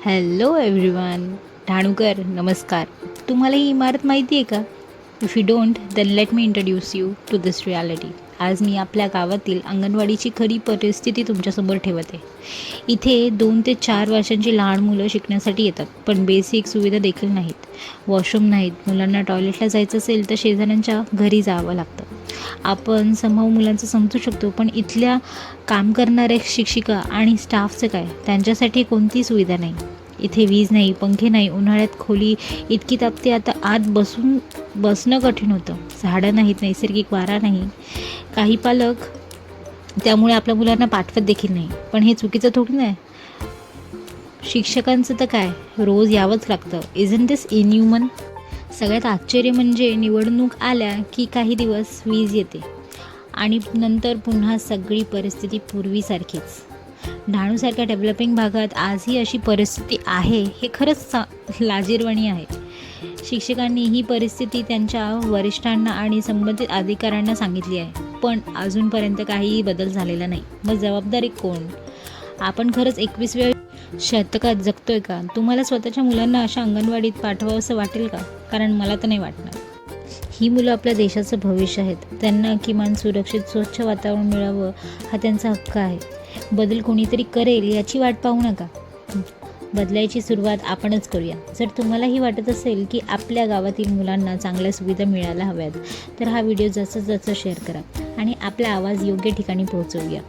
Hello everyone. ढाणूकर नमस्कार. तुम्हाला ही इमारत माहिती आहे का? If you don't then let me introduce you to this reality. आज मी आपल्या गावातील अंगणवाडीची खरी परिस्थिती तुमच्यासमोर ठेवते. इथे 2 ते 4 वर्षांची लहान मुलं शिकण्यासाठी येतात, पण बेसिक सुविधा देखील नाहीत. वॉशरूम नाहीत. मुलांना टॉयलेटला जायचं असेल तर शेजाऱ्यांच्या घरी जावं लागतं. आपण समभाव मुलांचं समजू शकतो, पण इथल्या काम करणाऱ्या शिक्षिका आणि स्टाफचं काय? त्यांच्यासाठी कोणती सुविधा नाही. इथे वीज नाही, पंखे नाही. उन्हाळ्यात खोली इतकी तापते, आता आत बसणं कठीण होतं. झाडं नाहीत, नैसर्गिक वारा नाही. काही पालक त्यामुळे आपल्या मुलांना पाठवत देखील नाही. पण हे चुकीचं थोडी नाही. शिक्षकांचं तर काय, रोज यावंच लागतं. Isn't this inhuman? सगळ्यात आश्चर्य म्हणजे निवडणूक आल्या की काही दिवस वीज येते आणि नंतर पुन्हा सगळी परिस्थिती पूर्वीसारखीच. डहाणूसारख्या डेव्हलपिंग भागात आजही अशी परिस्थिती आहे हे खरंच लाजिरवाणी आहे. शिक्षकांनी ही परिस्थिती त्यांच्या वरिष्ठांना आणि संबंधित अधिकाऱ्यांना सांगितली आहे, पण अजूनपर्यंत काहीही बदल झालेला नाही. मग जबाबदारी कोण? आपण खरंच 21व्या शतकात जगतोय का? तुम्हाला स्वतःच्या मुलांना अशा अंगणवाडीत पाठवावं असं वाटेल का? कारण मला तर नाही वाटणार. ही मुलं आपल्या देशाचं भविष्य आहेत. त्यांना किमान सुरक्षित स्वच्छ वातावरण मिळावं हा त्यांचा हक्क आहे. बदल कोणीतरी करेल याची वाट पाहू नका. बदलायची सुरुवात आपणच करूया. जर तुम्हालाही वाटत असेल की आपल्या गावातील मुलांना चांगल्या सुविधा मिळायला हव्यात, तर हा व्हिडिओ जास्तीत जास्त शेअर करा आणि आपला आवाज योग्य ठिकाणी पोहोचवूया.